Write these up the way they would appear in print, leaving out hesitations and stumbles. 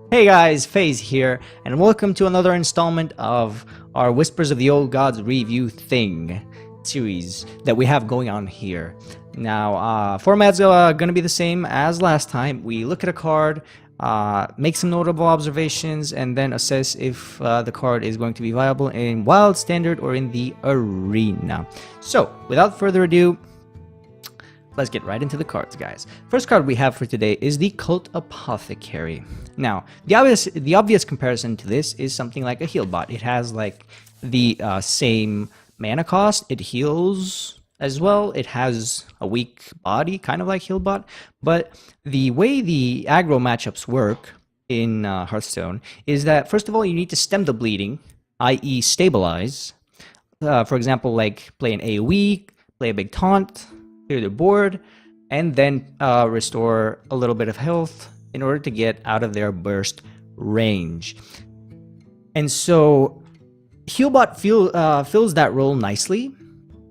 Hey guys, FaZe here, and welcome to another installment of our Whispers of the Old Gods review thing series that we have going on here. Now, format's gonna be the same as last time. We look at a card, make some notable observations, and then assess if the card is going to be viable in Wild, Standard, or in the Arena. So, without further ado, let's get right into the cards, guys. First card we have for today is the Cult Apothecary. Now, the obvious comparison to this is something like a heal bot. It has like the same mana cost. It heals as well. It has a weak body, kind of like heal bot. But the way the aggro matchups work in Hearthstone is that first of all you need to stem the bleeding, i.e., stabilize. For example, like play an AOE, play a big taunt, clear the board, and then restore a little bit of health in order to get out of their burst range. And so Healbot fills that role nicely,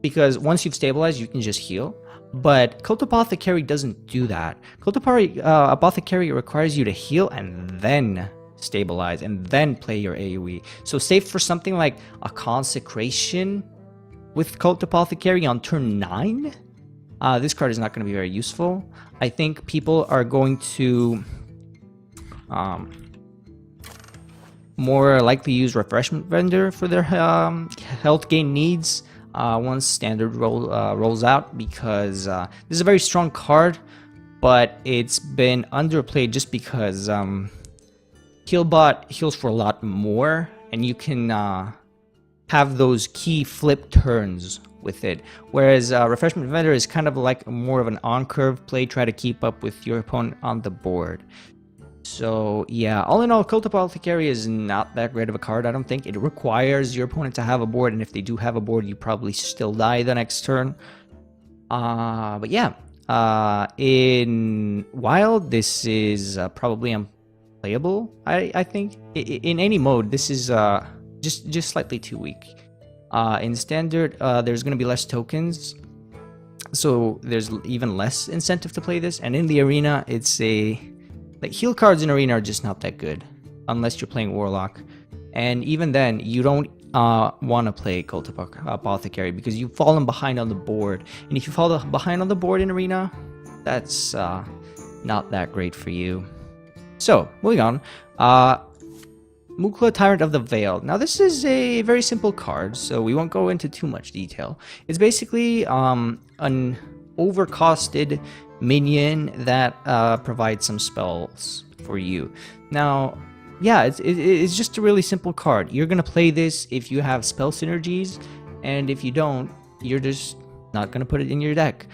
because once you've stabilized, you can just heal. But Cult Apothecary doesn't do that. Cult Apothecary requires you to heal and then stabilize, and then play your AoE. So save for something like a Consecration with Cult Apothecary on turn 9, this card is not going to be very useful. I think people are going to more likely use Refreshment Vendor for their health gain needs once Standard rolls out, because this is a very strong card, but it's been underplayed just because Healbot heals for a lot more, and you can have those key flip turns with it, whereas Refreshment Vendor is kind of like more of an on-curve play, try to keep up with your opponent on the board. So yeah, all in all, Cult Apothecary is not that great of a card, I don't think. It requires your opponent to have a board, and if they do have a board, you probably still die the next turn. But yeah, in Wild, this is probably unplayable, I think. In any mode, this is just slightly too weak. In Standard, there's going to be less tokens, so there's even less incentive to play this. And in the Arena, it's like heal cards in Arena are just not that good, unless you're playing Warlock. And even then, you don't want to play Cult Apothecary, because you've fallen behind on the board. And if you fall behind on the board in Arena, that's not that great for you. So, moving on. Mukla, Tyrant of the Vale. Now this is a very simple card, so we won't go into too much detail. It's basically an overcosted minion that provides some spells for you. Now, yeah, it's just a really simple card. You're gonna play this if you have spell synergies, and if you don't, you're just not gonna put it in your deck.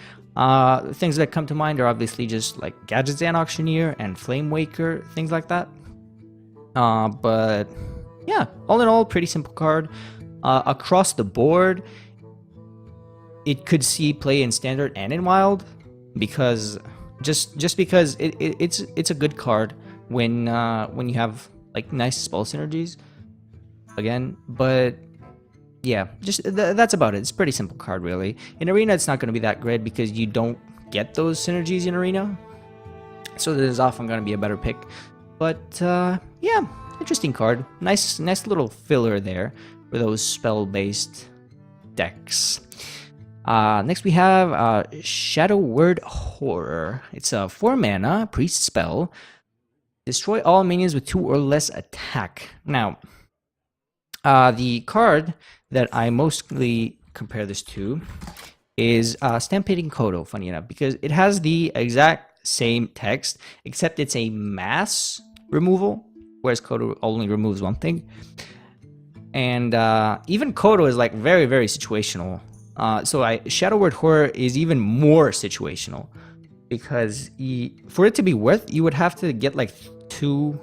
Things that come to mind are obviously just like Gadgetzan Auctioneer and Flame Waker, things like that. But yeah, all in all, pretty simple card. Across the board, it could see play in Standard and in Wild, because just because it's a good card when you have like nice spell synergies again. But yeah, just that's about it. It's a pretty simple card, really. In Arena, it's not going to be that great because you don't get those synergies in Arena, so this is often going to be a better pick. But yeah, interesting card. Nice little filler there for those spell-based decks. Next we have Shadow Word Horror. It's a 4-mana priest spell. Destroy all minions with 2 or less attack. Now, the card that I mostly compare this to is Stampeding Kodo, funny enough, because it has the exact same text, except it's a mass removal, whereas Kodo only removes one thing. And even Kodo is like very, very situational. So Shadow Word Horror is even more situational, because for it to be worth, you would have to get like two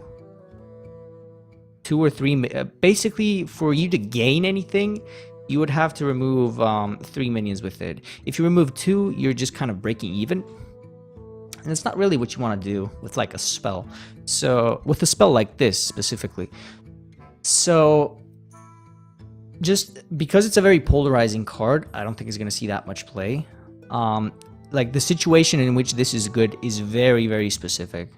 or three. Basically, for you to gain anything, you would have to remove 3 minions with it. If you remove 2, you're just kind of breaking even. And it's not really what you want to do with like a spell. So with a spell like this specifically. So just because it's a very polarizing card, I don't think it's going to see that much play. Like the situation in which this is good is very, very specific.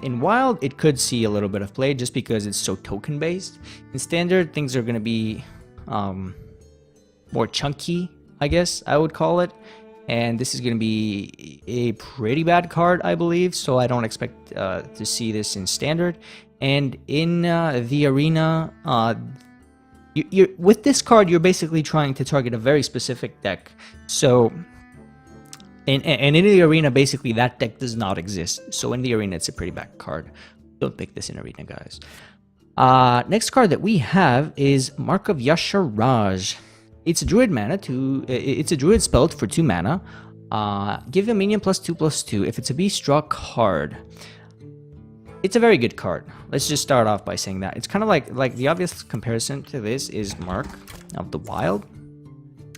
In Wild, it could see a little bit of play just because it's so token based. In Standard, things are going to be more chunky, I guess I would call it. And this is going to be a pretty bad card, I believe, so I don't expect to see this in Standard. And in the arena, with this card, you're basically trying to target a very specific deck. So, and in the arena, basically, that deck does not exist. So in the arena, it's a pretty bad card. Don't pick this in arena, guys. Next card that we have is Mark of Yash Raj. It's a druid mana it's a druid spell for 2 mana. Give a minion +2/+2 if it's a beast, draw a card. It's a very good card. Let's just start off by saying that. It's kind of like the obvious comparison to this is Mark of the Wild.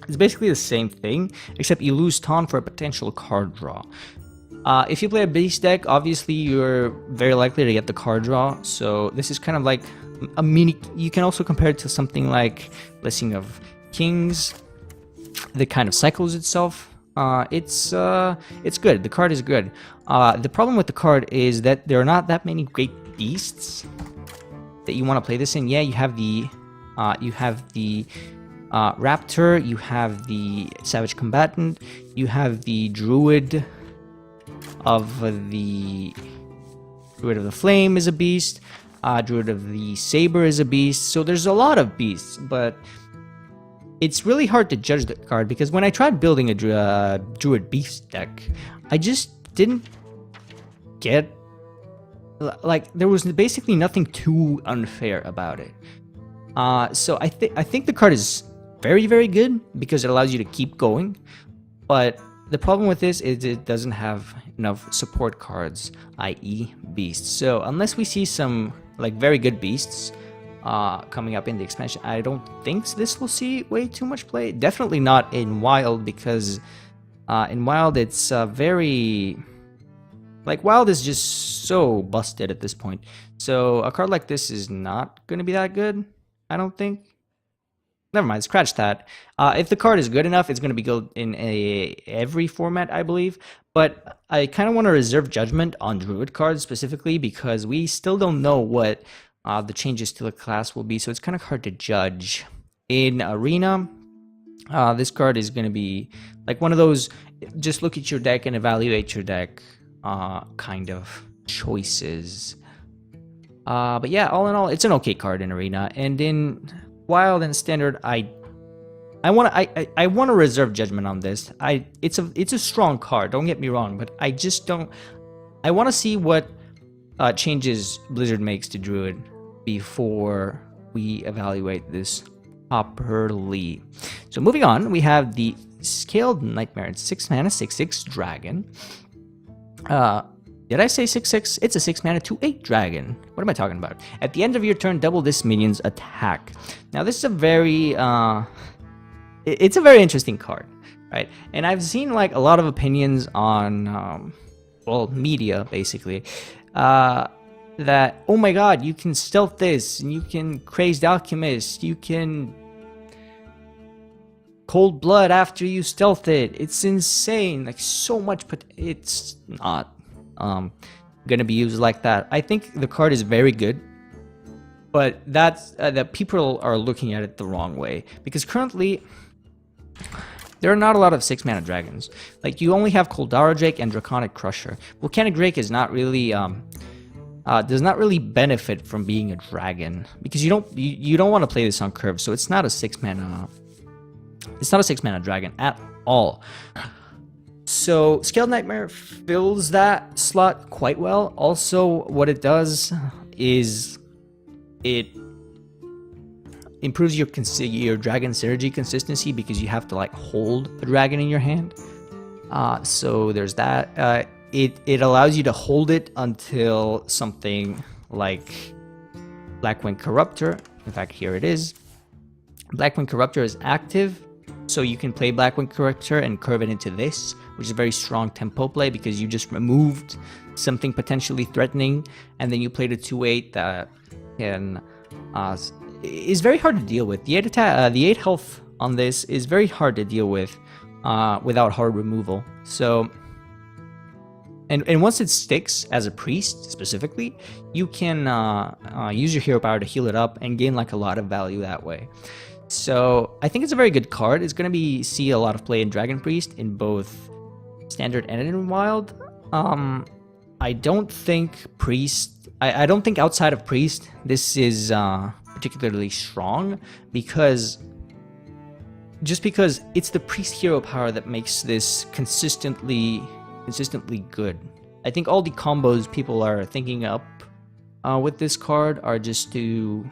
It's basically the same thing, except you lose taunt for a potential card draw. If you play a beast deck, obviously you're very likely to get the card draw. So this is kind of like a mini. You can also compare it to something like Blessing of Kings. That kind of cycles itself. It's good. The card is good. The problem with the card is that there are not that many great beasts that you want to play this in. Yeah, you have the Raptor, you have the Savage Combatant, you have the Druid of the Flame is a beast, Druid of the Saber is a beast. So there's a lot of beasts, but it's really hard to judge the card because when I tried building a Druid beast deck, I just didn't get, like, there was basically nothing too unfair about it. So I think the card is very, very good because it allows you to keep going. But the problem with this is it doesn't have enough support cards, i.e. beasts. So unless we see some like very good beasts coming up in the expansion, I don't think this will see way too much play. Definitely not in Wild, because in Wild it's very, like, Wild is just so busted at this point. So a card like this is not going to be that good, I don't think. Never mind, scratch that. If the card is good enough, it's going to be good in every format, I believe. But I kind of want to reserve judgment on Druid cards specifically because we still don't know what the changes to the class will be. So it's kind of hard to judge. In Arena, this card is going to be like one of those just look at your deck and evaluate your deck kind of choices. But yeah, all in all, it's an okay card in Arena. And in Wild and Standard, I want to reserve judgment on this. It's a strong card, don't get me wrong, but I just don't. I want to see what changes Blizzard makes to Druid before we evaluate this properly. So moving on, we have the Scaled Nightmare. It's 6 mana, 6/6 dragon. Did I say 6/6? It's a 6 mana 2/8 dragon. What am I talking about? At the end of your turn, double this minion's attack. Now this is a very it's a very interesting card, right? And I've seen like a lot of opinions on well, media basically, that oh my god, you can stealth this, and you can Crazed Alchemist, you can Cold Blood after you stealth it. It's insane, like so much, but it's not gonna be used like that. I think the card is very good, but that's that people are looking at it the wrong way, because currently there are not a lot of 6 mana dragons. Like, you only have Koldara Drake and Draconic Crusher. Volcanic Drake is not really does not really benefit from being a dragon, because you don't want to play this on curve. So it's not a 6 mana. It's not a 6 mana dragon at all. So Scaled Nightmare fills that slot quite well. Also, what it does is it improves your dragon synergy consistency, because you have to like hold a dragon in your hand. So there's that. It allows you to hold it until something like Blackwing Corruptor. In fact, here it is. Blackwing Corruptor is active, so you can play Blackwing Corruptor and curve it into this, which is a very strong tempo play, because you just removed something potentially threatening, and then you played a 2/8 that can is very hard to deal with. The 8 health on this is very hard to deal with without hard removal. So And once it sticks as a priest specifically, you can use your hero power to heal it up and gain like a lot of value that way. So I think it's a very good card. It's going to see a lot of play in Dragon Priest in both Standard and in Wild. I don't think Priest... I don't think outside of Priest this is particularly strong, because... Just because it's the Priest hero power that makes this consistently good. I think all the combos people are thinking up with this card are just too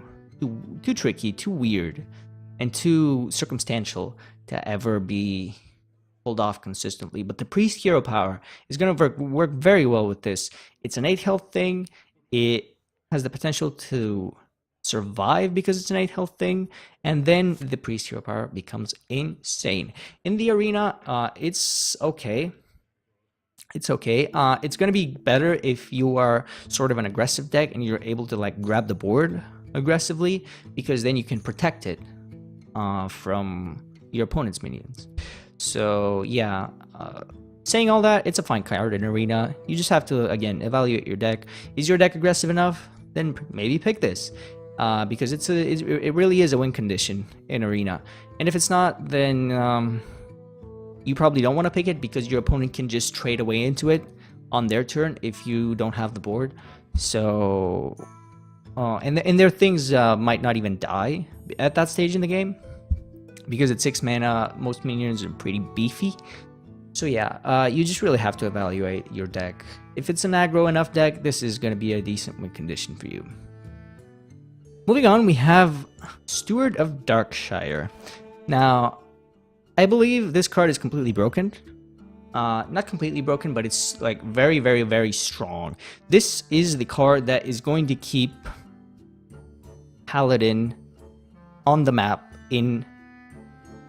tricky, too weird, and too circumstantial to ever be pulled off consistently. But the Priest hero power is going to work very well with this. It's an 8 health thing. It has the potential to survive because it's an 8 health thing, and then the Priest hero power becomes insane. In the arena, it's okay. It's okay. It's going to be better if you are sort of an aggressive deck and you're able to like grab the board aggressively, because then you can protect it from your opponent's minions. So yeah, saying all that, it's a fine card in arena. You just have to, again, evaluate your deck. Is your deck aggressive enough? Then maybe pick this. Because it really is a win condition in arena, and if it's not, then you probably don't want to pick it, because your opponent can just trade away into it on their turn if you don't have the board. So and their things might not even die at that stage in the game, because at 6 mana most minions are pretty beefy. So yeah, you just really have to evaluate your deck. If it's an aggro enough deck, this is going to be a decent win condition for you. Moving on, we have Steward of Darkshire. Now, I believe this card is completely broken. Not completely broken, but it's like very, very, very strong. This is the card that is going to keep Paladin on the map in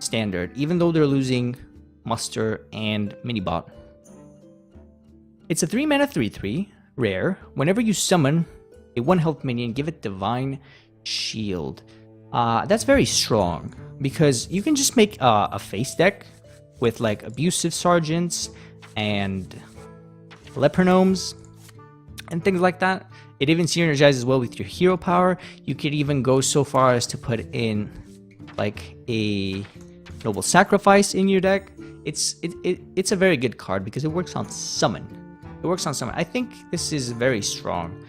Standard, even though they're losing Muster and Minibot. It's a 3 mana 3/3, rare. Whenever you summon a 1 health minion, give it Divine Shield. That's very strong, because you can just make a face deck with like Abusive Sergeants and Lepernomes and things like that. It even synergizes well with your hero power. You could even go so far as to put in like a Noble Sacrifice in your deck. It's a very good card because it works on summon. I think this is very strong.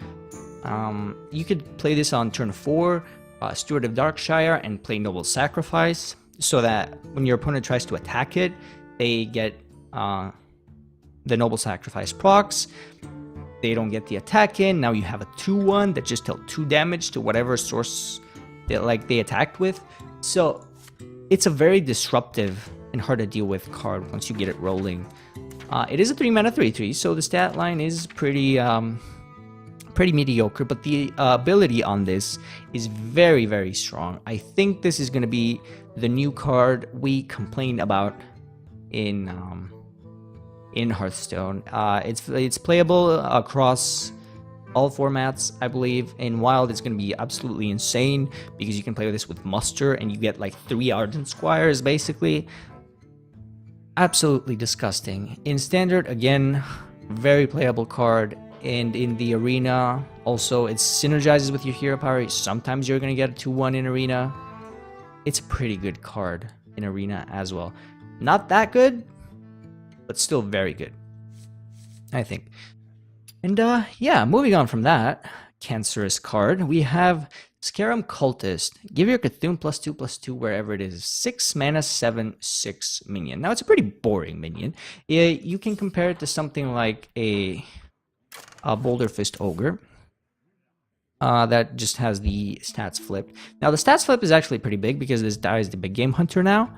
You could play this on turn 4, Steward of Darkshire, and play Noble Sacrifice, so that when your opponent tries to attack it, they get the Noble Sacrifice procs. They don't get the attack in. Now you have a 2/1 that just dealt 2 damage to whatever source they attacked with. So it's a very disruptive and hard to deal with card once you get it rolling. It is a 3 mana 3/3, so the stat line is pretty mediocre, but the ability on this is very, very strong. I think this is going to be the new card we complained about in Hearthstone. It's playable across all formats, I believe. In Wild, it's going to be absolutely insane, because you can play this with Muster and you get like 3 Ardent Squires basically. Absolutely disgusting. In Standard, again, very playable card. And in the arena, also, it synergizes with your hero power. Sometimes you're going to get a 2/1 in arena. It's a pretty good card in arena as well. Not that good, but still very good, I think. And yeah, moving on from that cancerous card, we have Skeram Cultist. Give your Cthulhu +2/+2 wherever it is. 6 mana 7/6 minion. Now, it's a pretty boring minion. You can compare it to something like a Boulder Fist Ogre that just has the stats flipped. Now the stats flip is actually pretty big, because this guy is the big game hunter now.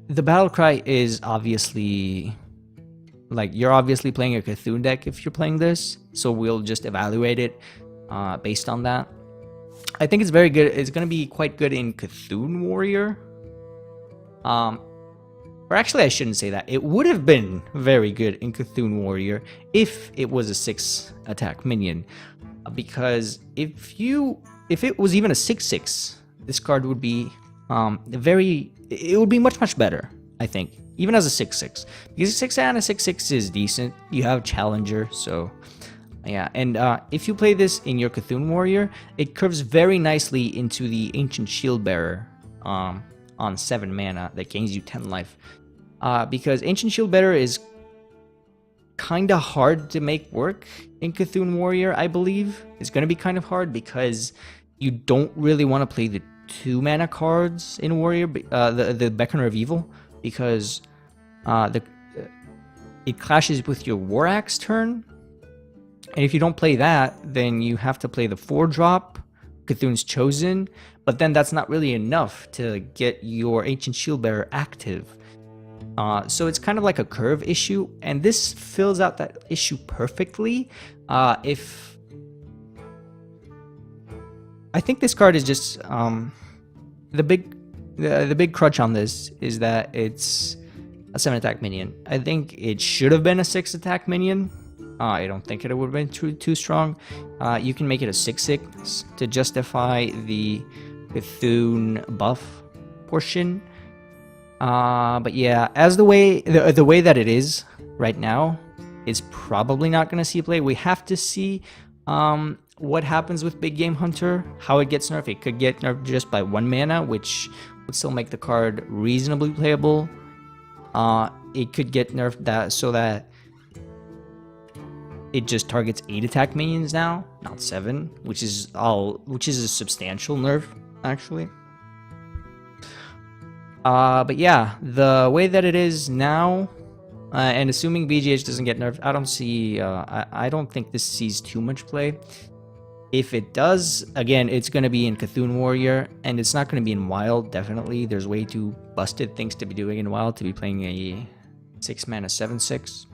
The battle cry is obviously, like, you're obviously playing a Cthulhu deck if you're playing this, so we'll just evaluate it based on that. I think it's very good. It's going to be quite good in Cthulhu Warrior. Or actually, I shouldn't say that. It would have been very good in Cthulhu Warrior if it was a 6 attack minion. Because if it was even a 6/6, this card would be it would be much better, I think, even as a 6/6. Because a 6 and a 6/6 is decent. You have Challenger, so yeah. And if you play this in your Cthulhu Warrior, it curves very nicely into the Ancient Shield Bearer on 7 mana that gains you 10 life. Because Ancient Shield Bearer is kind of hard to make work in Cthulhu Warrior, I believe. It's going to be kind of hard because you don't really want to play the 2 mana cards in Warrior, the Beckoner of Evil, because it clashes with your War Axe turn. And if you don't play that, then you have to play the 4-drop Cthulhu's Chosen, but then that's not really enough to get your Ancient Shield Bearer active. So it's kind of like a curve issue, and this fills out that issue perfectly. I think this card is just the big crutch on this is that it's a 7 attack minion. I think it should have been a 6 attack minion. I don't think it would have been too strong. You can make it a 6/6 to justify the Cthulhu buff portion. But yeah, as the way that it is right now, it's probably not going to see play. We have to see what happens with Big Game Hunter, how it gets nerfed. It could get nerfed just by 1 mana, which would still make the card reasonably playable. It could get nerfed so that it just targets 8 attack minions now, not 7, which is a substantial nerf actually. But yeah, the way that it is now, and assuming BGH doesn't get nerfed, I don't think this sees too much play. If it does, again, it's going to be in Cthulhu Warrior, and it's not going to be in Wild, definitely. There's way too busted things to be doing in Wild to be playing a 6 mana 7/6.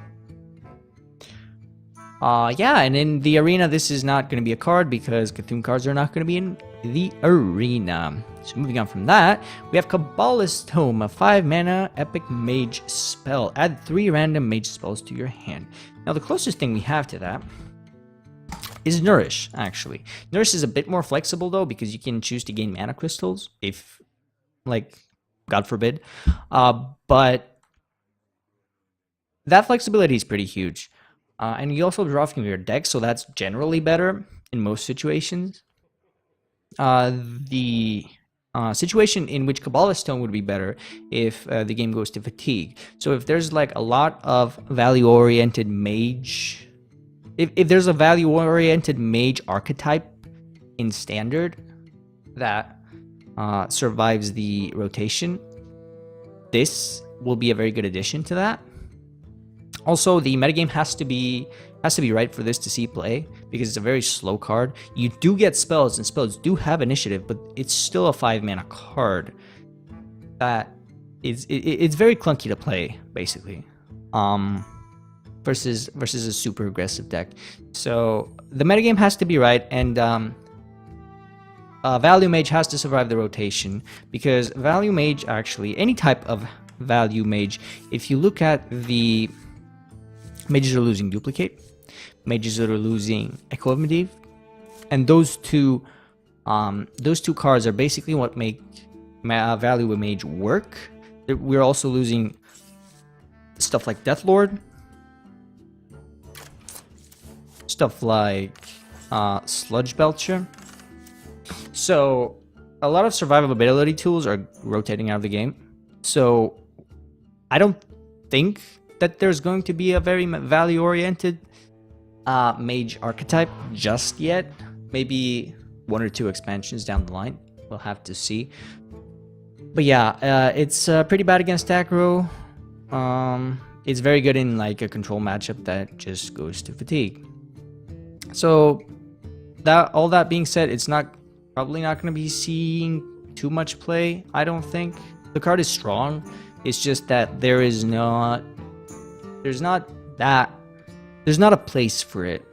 Yeah, and in the arena, this is not going to be a card because Cthulhu cards are not going to be in the arena. So moving on from that, we have Cabalist Home, a 5 mana epic mage spell. Add 3 random mage spells to your hand. Now the closest thing we have to that is Nourish, actually. Nourish is a bit more flexible though, because you can choose to gain mana crystals if, like, God forbid. But that flexibility is pretty huge. And you also draw from your deck, so that's generally better in most situations. The situation in which Cabalist Home would be better if the game goes to fatigue. So if there's like a lot of value-oriented mage, if there's a value-oriented mage archetype in Standard that survives the rotation, this will be a very good addition to that. Also, the metagame has to be right for this to see play, because it's a very slow card. You do get spells, and spells do have initiative, but it's still a 5 mana card that it's very clunky to play, basically, versus a super aggressive deck. So the metagame has to be right, and Value Mage has to survive the rotation, because Value Mage, actually, any type of Value Mage, if you look at the mages are losing Duplicate, mages that are losing Echo of Medivh, and those two cards are basically what make Value Mage work. We're also losing stuff like Deathlord, stuff like Sludge Belcher. So a lot of survivability tools are rotating out of the game. So I don't think that there's going to be a very value-oriented mage archetype just yet. Maybe 1 or 2 expansions down the line. We'll have to see. But yeah, it's pretty bad against aggro. It's very good in like a control matchup that just goes to fatigue. So all that being said, it's probably not going to be seeing too much play, I don't think. The card is strong. It's just that there's not a place for it,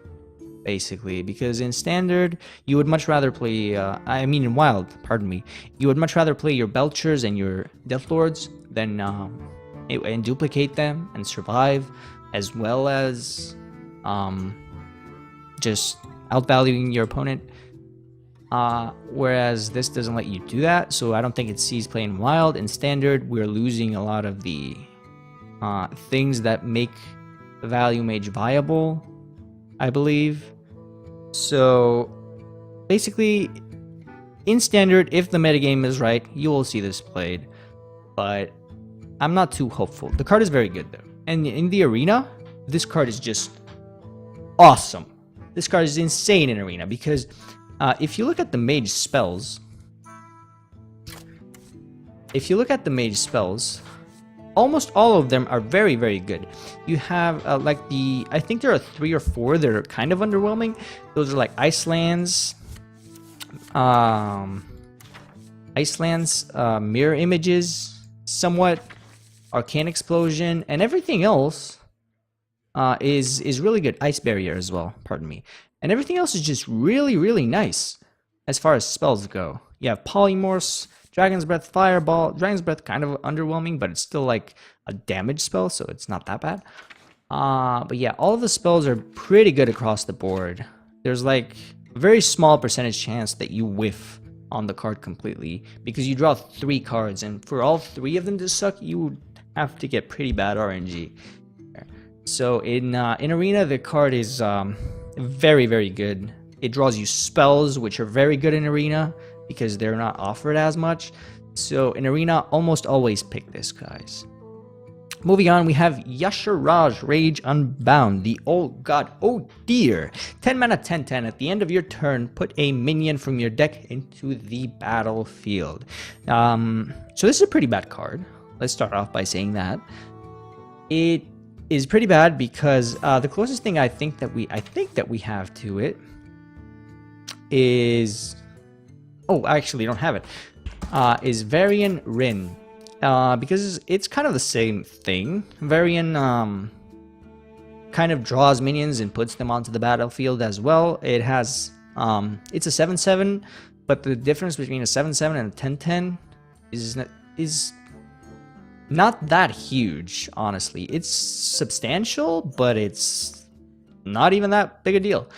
basically, because in Standard you would much rather play in Wild, pardon me, you would much rather play your Belchers and your Deathlords than and duplicate them and survive, as well as just outvaluing your opponent, whereas this doesn't let you do that. So I don't think it sees play in Wild. In Standard, we're losing a lot of the things that make Value Mage viable, I believe. So basically, in Standard, if the metagame is right, you will see this played. But I'm not too hopeful. The card is very good though. And in the arena, this card is just awesome. This card is insane in arena because if you look at the mage spells, almost all of them are very, very good. You have I think there are 3 or 4 that are kind of underwhelming. Those are like Iceland's, Mirror Images, somewhat Arcane Explosion, and everything else is really good. Ice Barrier as well, pardon me. And everything else is just really, really nice as far as spells go. You have Polymorphs, Dragon's Breath, Fireball. Dragon's Breath kind of underwhelming, but it's still like a damage spell, so it's not that bad. But yeah, all of the spells are pretty good across the board. There's like a very small percentage chance that you whiff on the card completely because you draw 3 cards, and for all 3 of them to suck, you would have to get pretty bad RNG. So in arena, the card is very, very good. It draws you spells, which are very good in arena because they're not offered as much. So in arena, almost always pick this, guys. Moving on, we have Yash Raj, Rage Unbound, the old god. Oh dear. 10 mana, 10/10. At the end of your turn, put a minion from your deck into the battlefield. So this is a pretty bad card. Let's start off by saying that. It is pretty bad because the closest thing I think that we have to it is, oh, I actually don't have it. Is Varian Rin. Because it's kind of the same thing. Varian kind of draws minions and puts them onto the battlefield as well. It has it's a 7/7, but the difference between a 7/7 and a 10/10 is not that huge, honestly. It's substantial, but it's not even that big a deal.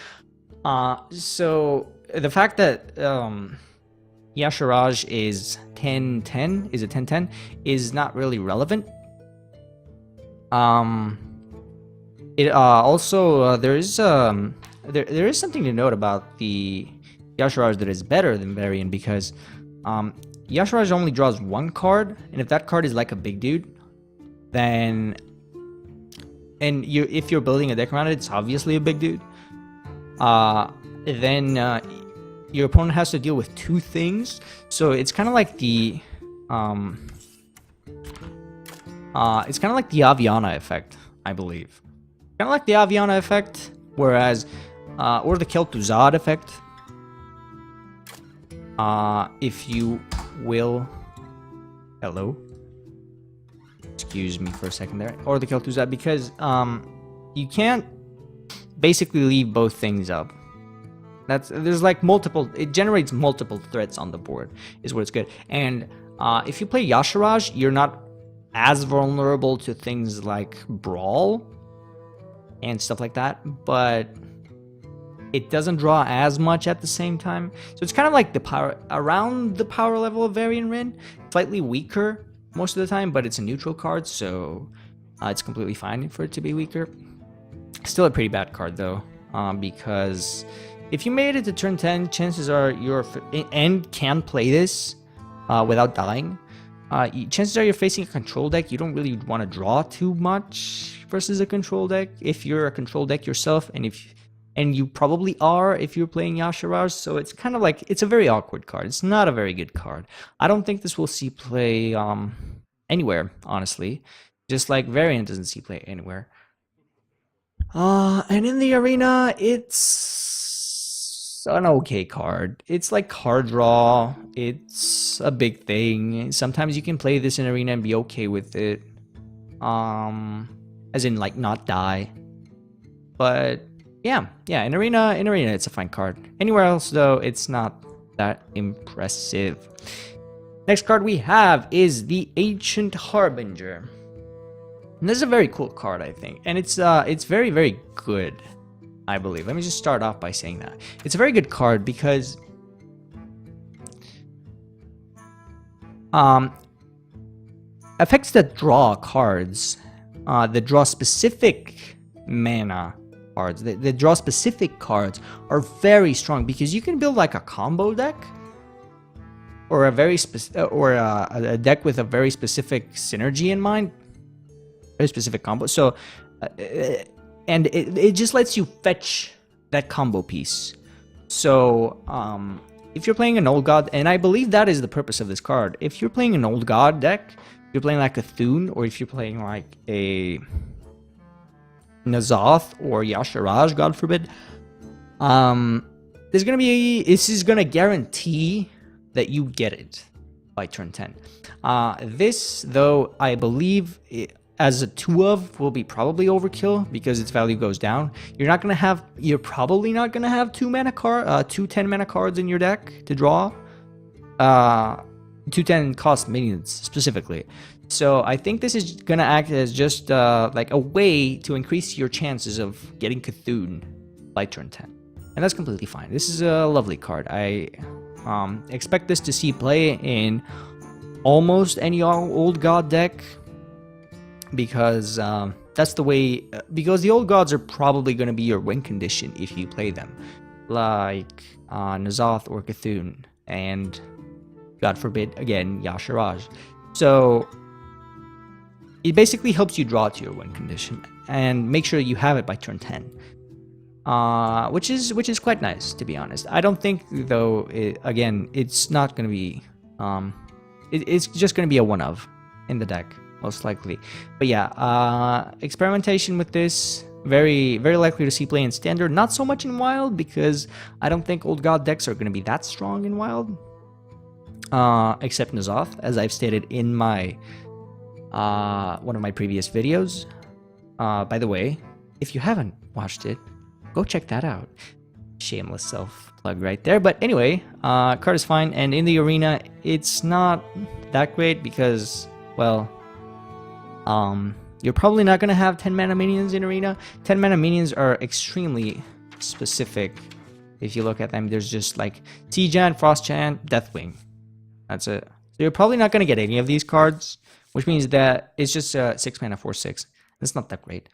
So the fact that Yash Raj is 10/10, is a 10/10, is not really relevant. It also there is something to note about the Yash Raj that is better than Varian because Yash Raj only draws 1 card, and if that card is like a big dude, then if you're building a deck around it, it's obviously a big dude. Then your opponent has to deal with 2 things, so it's kind of like the Aviana effect, I believe. Kind of like the Aviana effect, whereas or the Kel'Thuzad effect, if you will. Hello. Excuse me for a second there. Or the Kel'Thuzad, because you can't basically leave both things up. There's like multiple, it generates multiple threats on the board, is what it's good. And if you play Yash Raj, you're not as vulnerable to things like Brawl and stuff like that, but it doesn't draw as much at the same time. So it's kind of like around the power level of Varian Rin, slightly weaker most of the time, but it's a neutral card, so it's completely fine for it to be weaker. Still a pretty bad card though, because if you made it to turn 10, chances are and can play this without dying. Chances are you're facing a control deck. You don't really want to draw too much versus a control deck if you're a control deck yourself, and you probably are if you're playing Yash Raj. So it's kind of like, it's a very awkward card. It's not a very good card. I don't think this will see play anywhere, honestly. Just like Variant doesn't see play anywhere. And in the arena, it's an okay card. It's like card draw. It's a big thing. Sometimes you can play this in arena and be okay with it. As in like not die. But yeah, in arena it's a fine card. Anywhere else though, it's not that impressive. Next card we have is the Ancient Harbinger. And this is a very cool card, I think. And it's very, very good, I believe. Let me just start off by saying that. It's a very good card because effects that draw cards the draw specific mana cards, the draw specific cards are very strong because you can build like a combo deck or a very a deck with a very specific synergy in mind, very specific combo. So, and it just lets you fetch that combo piece. So, if you're playing an old god, and I believe that is the purpose of this card. If you're playing an old god deck, if you're playing like a Thune, or if you're playing like a N'Zoth or Yash Raj, God forbid, this is gonna guarantee that you get it by turn 10. This, though, I believe as a 2-of will be probably overkill because its value goes down. You're probably not gonna have two 10 mana cards in your deck to draw. 2/10 cost minions specifically. So I think this is gonna act as just like a way to increase your chances of getting Cthulhu by turn 10. And that's completely fine. This is a lovely card. I expect this to see play in almost any old god deck because that's the way. Because the old gods are probably going to be your win condition if you play them, like N'Zoth or Cthulhu, and God forbid again Yash Raj. So it basically helps you draw to your win condition and make sure you have it by turn 10. Which is quite nice, to be honest. I don't think, though, it's not going to be, it's just going to be a 1-of in the deck, most likely. But yeah, experimentation with this, very, very likely to see play in Standard, not so much in Wild, because I don't think Old God decks are going to be that strong in Wild, except N'Zoth, as I've stated in my, one of my previous videos. By the way, if you haven't watched it, go check that out. Shameless self-plug right there. But anyway, card is fine. And in the arena, it's not that great because, well, you're probably not going to have 10 mana minions in arena. 10 mana minions are extremely specific. If you look at them, there's just like T-Giant, Frost Giant, Deathwing. That's it. So you're probably not going to get any of these cards, which means that it's just 6 mana 4/6. It's not that great.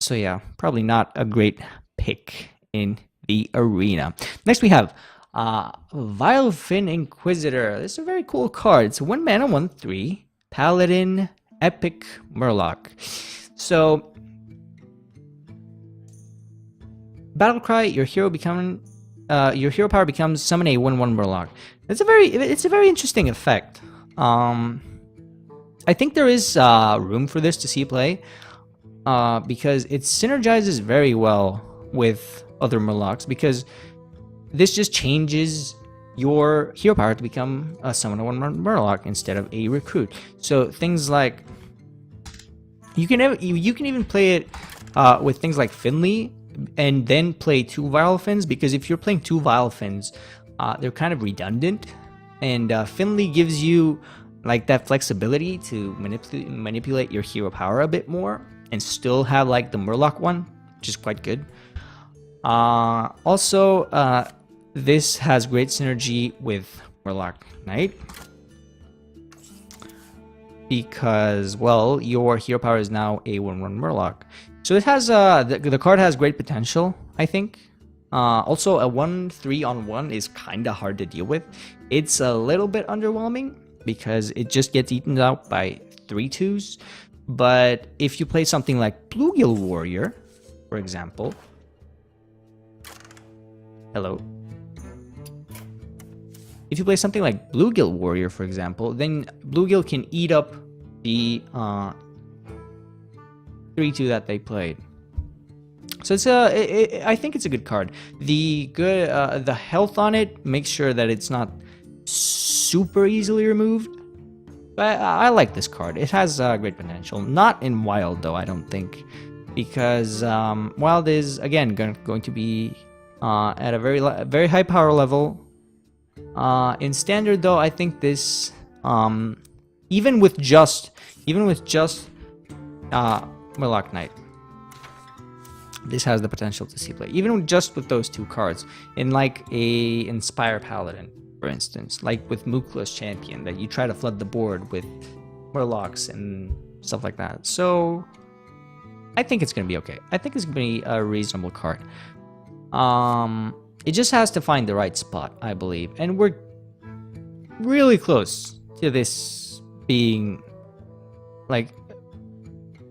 So yeah, probably not a great pick in the arena. Next we have Vilefin Inquisitor. This is a very cool card. It's a 1 mana 1/3 Paladin Epic Murloc. So Battlecry, your hero power becomes summon a 1/1 Morlock. It's a very interesting effect. I think there is room for this to see play. Because it synergizes very well with other Murlocs, because this just changes your hero power to become a summon a 1/1 Murloc instead of a recruit. So things like you can even play it with things like Finley and then play 2 Vilefins, because if you're playing 2 Vilefins, they're kind of redundant, and Finley gives you like that flexibility to manipulate your hero power a bit more and still have like the Murloc one, which is quite good. Also, this has great synergy with Morlock Night because, well, your hero power is now a 1/1 Murloc. So it has the card has great potential, I think. Also, a 1/3 on 1 is kind of hard to deal with. It's a little bit underwhelming because it just gets eaten out by 3/2s. But if you play something like Bluegill Warrior, for example, if you play something like Bluegill Warrior, for example, then Bluegill can eat up the 3/2 that they played. So it's I think it's a good card. The health on it makes sure that it's not super easily removed. But I like this card. It has great potential. Not in Wild, though, I don't think. Because Wild is, again, going to be at a very high power level. In Standard, though, I think this, even with just Morlock Night, this has the potential to see play. Even just with those 2 cards. In like a Inspire Paladin, for instance, like with Mukla's Champion, that you try to flood the board with Murlocs and stuff like that. So I think it's gonna be okay. I think it's gonna be a reasonable card. It just has to find the right spot, I believe, and we're really close to this being like,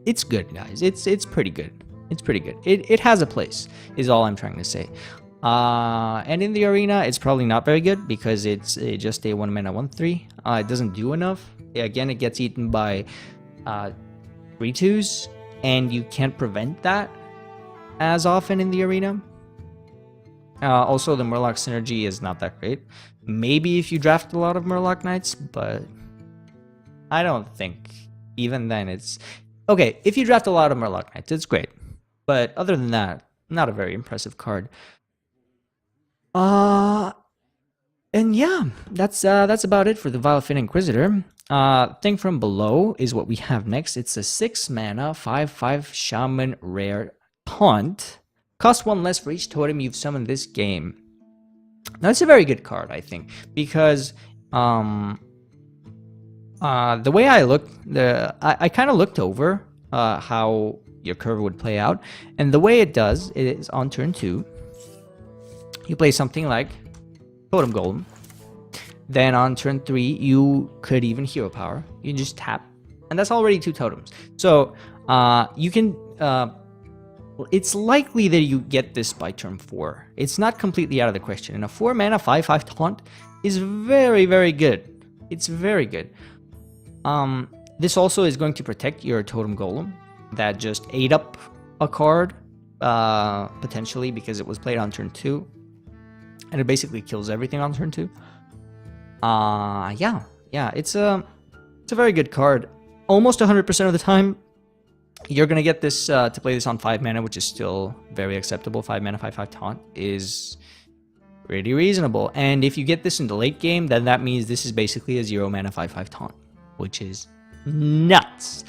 it's good, guys. It's pretty good. It's pretty good. It has a place, is all I'm trying to say. And in the arena, it's probably not very good because it's just a 1 mana 1/3. It doesn't do enough. Again, it gets eaten by 3/2s, and you can't prevent that as often in the arena. Also, the Morlock synergy is not that great. Maybe if you draft a lot of Morlock Nights, but I don't think even then it's... Okay, if you draft a lot of Morlock Nights, it's great. But other than that, not a very impressive card. And yeah, that's about it for the Vilefin Inquisitor. Thing from below is what we have next. It's a 6 mana 5/5 Shaman rare taunt. Cost 1 less for each totem you've summoned this game. Now it's a very good card, I think, because the way I looked, I kind of looked over how your curve would play out, and the way it does is on turn 2, you play something like Totem Golem. Then on turn 3, you could even Hero Power. You just tap, and that's already 2 totems. So you can. It's likely that you get this by turn 4. It's not completely out of the question. And a 4 mana 5/5 taunt is very, very good. It's very good. This also is going to protect your Totem Golem that just ate up a card, potentially, because it was played on turn 2. And it basically kills everything on turn 2. Yeah, it's a very good card. Almost 100% of the time, you're gonna get this to play this on 5 mana, which is still very acceptable. 5 mana 5/5 taunt is pretty reasonable. And if you get this in the late game, then that means this is basically a 0 mana 5/5 taunt, which is nuts.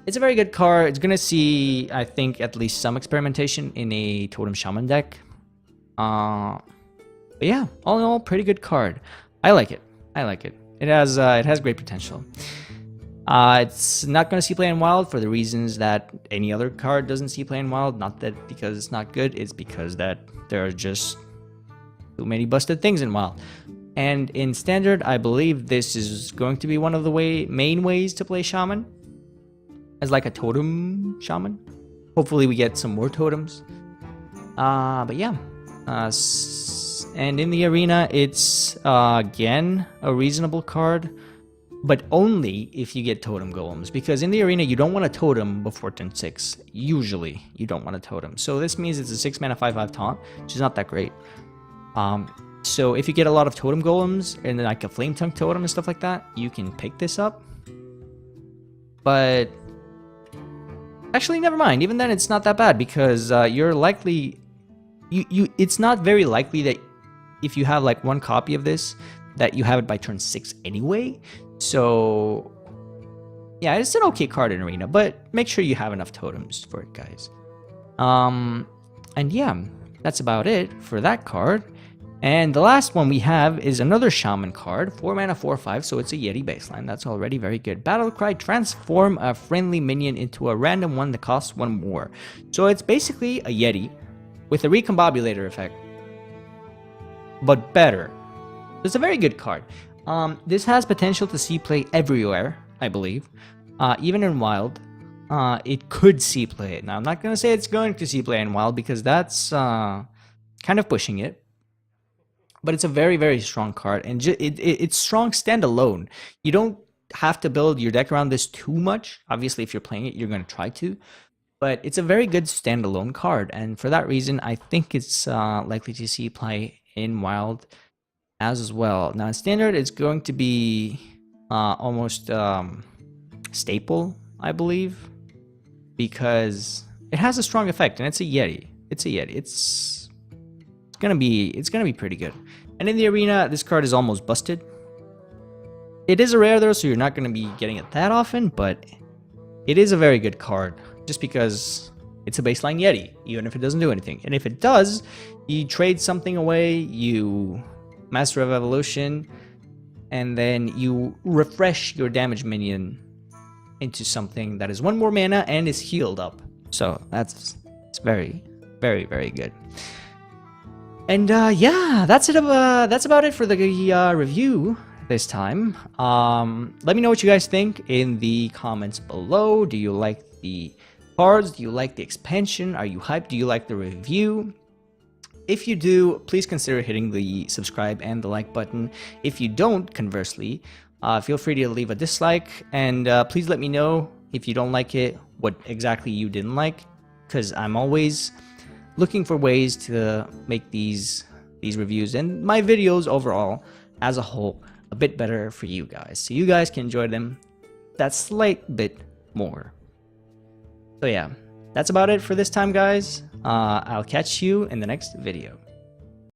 It's a very good card. It's gonna see, I think, at least some experimentation in a Totem Shaman deck. But yeah, all in all, pretty good card. I like it. I like it. It has great potential. It's not going to see play in Wild for the reasons that any other card doesn't see play in Wild. Not that because it's not good, it's because that there are just too many busted things in Wild. And in Standard, I believe this is going to be one of the main ways to play Shaman, as like a Totem Shaman. Hopefully we get some more totems. But yeah. And in the arena, it's again a reasonable card, but only if you get Totem Golems, because in the arena you don't want a totem before turn 6. Usually you don't want a totem, so this means it's a 6 mana 5/5 taunt, which is not that great. So if you get a lot of Totem Golems and then like a Flame Tongue Totem and stuff like that, you can pick this up. But actually, never mind. Even then, it's not that bad, because you're likely it's not very likely that if you have like one copy of this, that you have it by turn 6 anyway. So yeah, it's an okay card in arena, but make sure you have enough totems for it, guys. And yeah, that's about it for that card. And the last one we have is another Shaman card, 4 mana 4/5, so it's a Yeti baseline. That's already very good. Battlecry, transform a friendly minion into a random one that costs 1 more. So it's basically a Yeti with a recombobulator effect, but better. It's a very good card. This has potential to see play everywhere, I believe. Even in Wild, it could see play. Now, I'm not going to say it's going to see play in Wild, because that's kind of pushing it. But it's a very, very strong card, and it's strong standalone. You don't have to build your deck around this too much. Obviously, if you're playing it, you're going to try to. But it's a very good standalone card, and for that reason, I think it's likely to see play in Wild as well. Now, in Standard, it's going to be almost staple, I believe, because it has a strong effect, and it's a Yeti. It's a Yeti. It's gonna be pretty good. And in the arena, this card is almost busted. It is a rare though, so you're not gonna be getting it that often, but it is a very good card, just because it's a baseline Yeti, even if it doesn't do anything. And if it does, you trade something away, you Master of Evolution, and then you refresh your damage minion into something that is 1 more mana and is healed up. So it's very, very, very good. And yeah, that's about it for the review this time. Let me know what you guys think in the comments below. Do you like the cards? Do you like the expansion? Are you hyped? Do you like the review? If you do, please consider hitting the subscribe and the like button. If you don't, conversely, feel free to leave a dislike, and please let me know if you don't like it, what exactly you didn't like, because I'm always looking for ways to make these reviews and my videos overall as a whole a bit better for you guys, so you guys can enjoy them that slight bit more. So yeah, that's about it for this time, guys. I'll catch you in the next video.